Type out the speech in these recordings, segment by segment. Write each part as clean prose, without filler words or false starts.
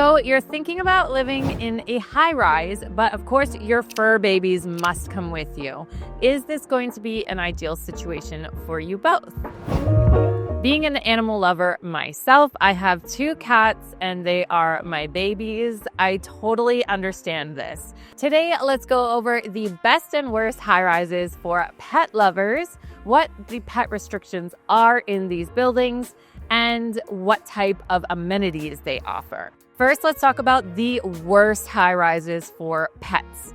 So you're thinking about living in a high-rise, but of course your fur babies must come with you. Is this going to be an ideal situation for you both? Being an animal lover myself, I have 2 cats and they are my babies. I totally understand this. Today, let's go over the best and worst high-rises for pet lovers, what the pet restrictions are in these buildings, and what type of amenities they offer. First, let's talk about the worst high-rises for pets.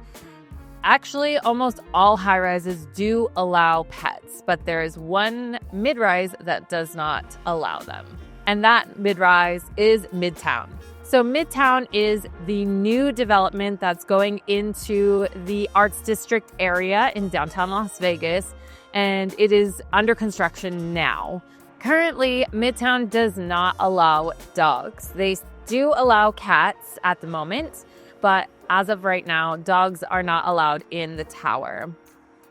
Actually, almost all high-rises do allow pets, but there is one mid-rise that does not allow them. And that mid-rise is Midtown. So Midtown is the new development that's going into the Arts District area in downtown Las Vegas, and it is under construction now. Currently, Midtown does not allow dogs. They do allow cats at the moment, but as of right now, dogs are not allowed in the tower.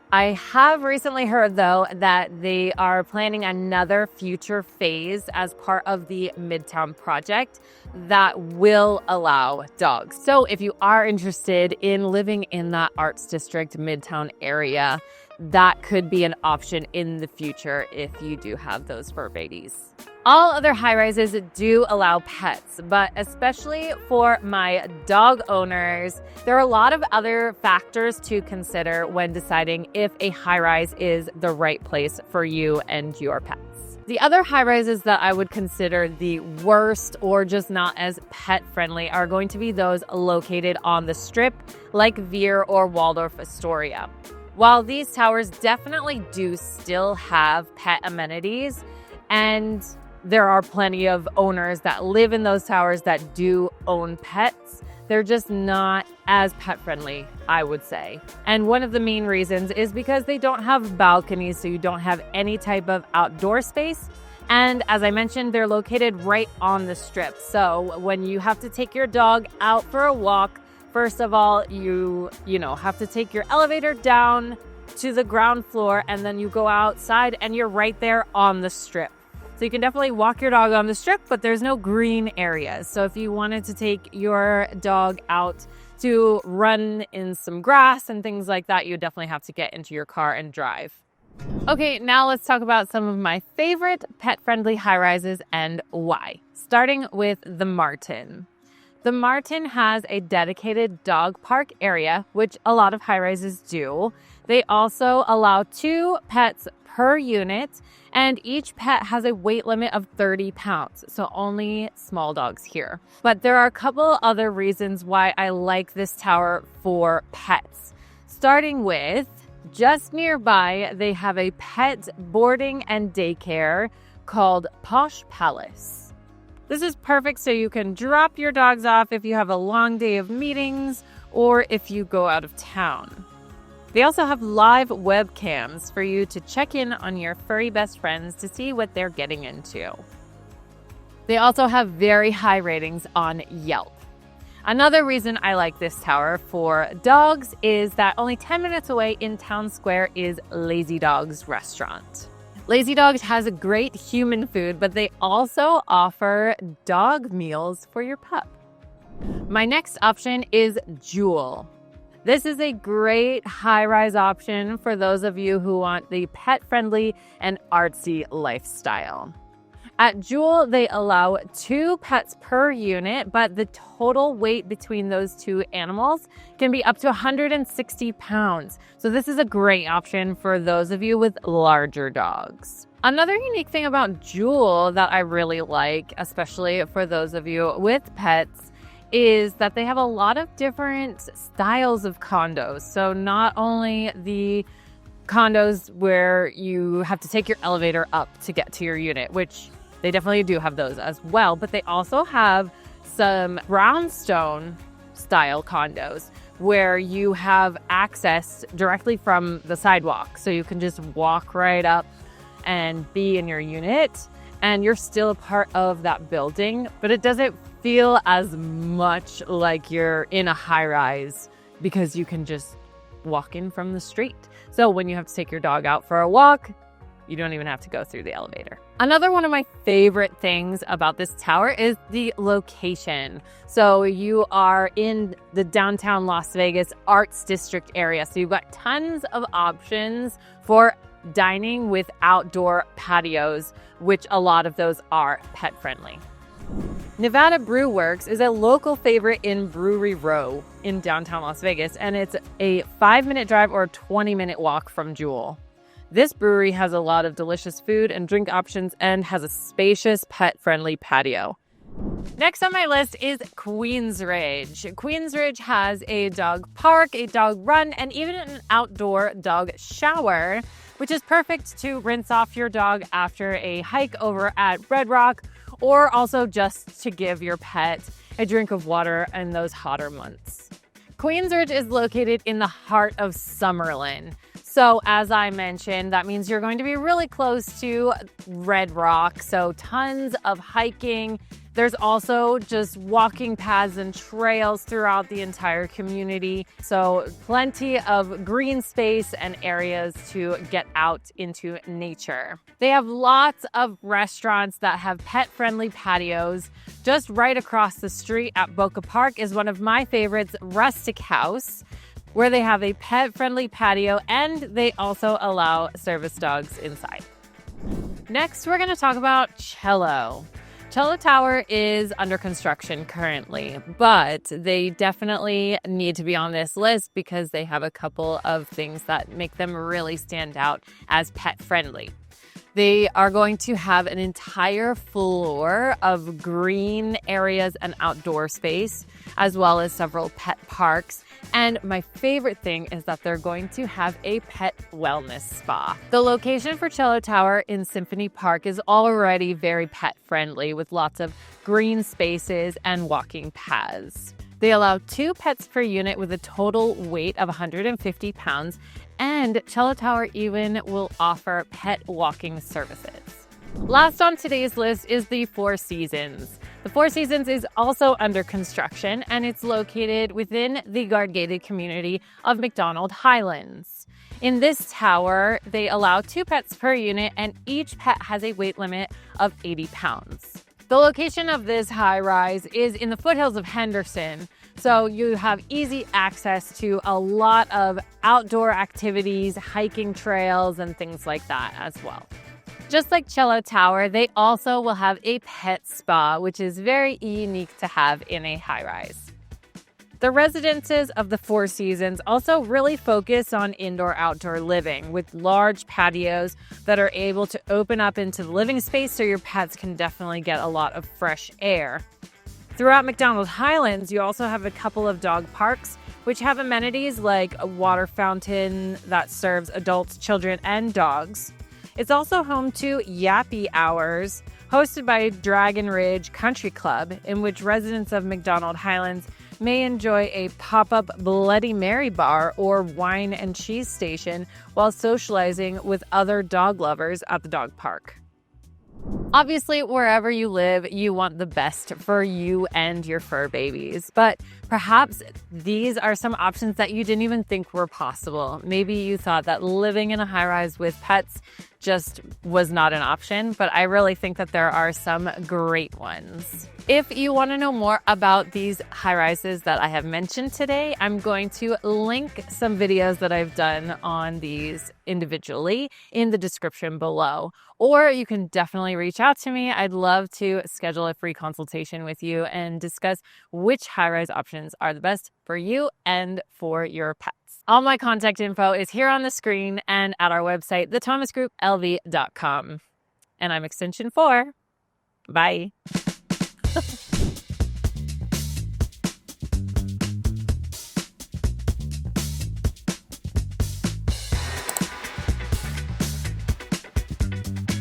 I have recently heard, though, that they are planning another future phase as part of the Midtown project that will allow dogs. So if you are interested in living in that Arts District Midtown area, that could be an option in the future if you do have those fur babies. All other high-rises do allow pets, but especially for my dog owners, there are a lot of other factors to consider when deciding if a high-rise is the right place for you and your pets. The other high-rises that I would consider the worst or just not as pet-friendly are going to be those located on the Strip, like Veer or Waldorf Astoria. While these towers definitely do still have pet amenities, and there are plenty of owners that live in those towers that do own pets, they're just not as pet-friendly, I would say. And one of the main reasons is because they don't have balconies, so you don't have any type of outdoor space. And as I mentioned, they're located right on the Strip. So when you have to take your dog out for a walk, first of all, you have to take your elevator down to the ground floor, and then you go outside and you're right there on the Strip. So you can definitely walk your dog on the Strip, but there's no green areas. So if you wanted to take your dog out to run in some grass and things like that, you definitely have to get into your car and drive. Okay, now let's talk about some of my favorite pet-friendly high-rises and why. Starting with the Martin. The Martin has a dedicated dog park area, which a lot of high-rises do. They also allow 2 pets per unit, and each pet has a weight limit of 30 pounds, so only small dogs here. But there are a couple other reasons why I like this tower for pets. Starting with, just nearby, they have a pet boarding and daycare called Posh Palace. This is perfect so you can drop your dogs off if you have a long day of meetings or if you go out of town. They also have live webcams for you to check in on your furry best friends to see what they're getting into. They also have very high ratings on Yelp. Another reason I like this tower for dogs is that only 10 minutes away in Town Square is Lazy Dog's restaurant. Lazy Dog has a great human food, but they also offer dog meals for your pup. My next option is Juhl. This is a great high-rise option for those of you who want the pet-friendly and artsy lifestyle. At Juhl, they allow 2 pets per unit, but the total weight between those 2 animals can be up to 160 pounds. So this is a great option for those of you with larger dogs. Another unique thing about Juhl that I really like, especially for those of you with pets, is that they have a lot of different styles of condos. So not only the condos where you have to take your elevator up to get to your unit, which they definitely do have those as well, but they also have some brownstone style condos where you have access directly from the sidewalk. So you can just walk right up and be in your unit, and you're still a part of that building, but it doesn't feel as much like you're in a high-rise because you can just walk in from the street. So when you have to take your dog out for a walk, you don't even have to go through the elevator. Another one of my favorite things about this tower is the location. So you are in the downtown Las Vegas Arts District area. So you've got tons of options for dining with outdoor patios, which a lot of those are pet friendly. Nevada Brew Works is a local favorite in Brewery Row in downtown Las Vegas, and it's a 5-minute drive or a 20-minute walk from Juhl. This brewery has a lot of delicious food and drink options and has a spacious pet-friendly patio. Next on my list is Queensridge. Queensridge has a dog park, a dog run, and even an outdoor dog shower, which is perfect to rinse off your dog after a hike over at Red Rock, or also just to give your pet a drink of water in those hotter months. Queensridge is located in the heart of Summerlin. So as I mentioned, that means you're going to be really close to Red Rock. So tons of hiking. There's also just walking paths and trails throughout the entire community. So plenty of green space and areas to get out into nature. They have lots of restaurants that have pet-friendly patios. Just right across the street at Boca Park is one of my favorites, Rustic House, where they have a pet-friendly patio and they also allow service dogs inside. Next, we're going to talk about Cello. Cello Tower is under construction currently, but they definitely need to be on this list because they have a couple of things that make them really stand out as pet-friendly. They are going to have an entire floor of green areas and outdoor space, as well as several pet parks. And my favorite thing is that they're going to have a pet wellness spa. The location for Cello Tower in Symphony Park is already very pet friendly with lots of green spaces and walking paths. They allow 2 pets per unit with a total weight of 150 pounds, and Cello Tower even will offer pet walking services. Last on today's list is the Four Seasons. The Four Seasons is also under construction, and it's located within the guard-gated community of McDonald Highlands. In this tower, they allow 2 pets per unit, and each pet has a weight limit of 80 pounds. The location of this high-rise is in the foothills of Henderson, so you have easy access to a lot of outdoor activities, hiking trails, and things like that as well. Just like Cello Tower, they also will have a pet spa, which is very unique to have in a high-rise. The residences of the Four Seasons also really focus on indoor-outdoor living with large patios that are able to open up into the living space so your pets can definitely get a lot of fresh air. Throughout McDonald Highlands, you also have a couple of dog parks, which have amenities like a water fountain that serves adults, children, and dogs. It's also home to Yappy Hours, hosted by Dragon Ridge Country Club, in which residents of McDonald Highlands may enjoy a pop-up Bloody Mary bar or wine and cheese station while socializing with other dog lovers at the dog park. Obviously, wherever you live, you want the best for you and your fur babies, but perhaps these are some options that you didn't even think were possible. Maybe you thought that living in a high-rise with pets just was not an option, but I really think that there are some great ones. If you want to know more about these high-rises that I have mentioned today, I'm going to link some videos that I've done on these individually in the description below. Or you can definitely reach out to me. I'd love to schedule a free consultation with you and discuss which high-rise options are the best for you and for your pets. All my contact info is here on the screen and at our website, thethomasgrouplv.com. And I'm extension 4. Bye.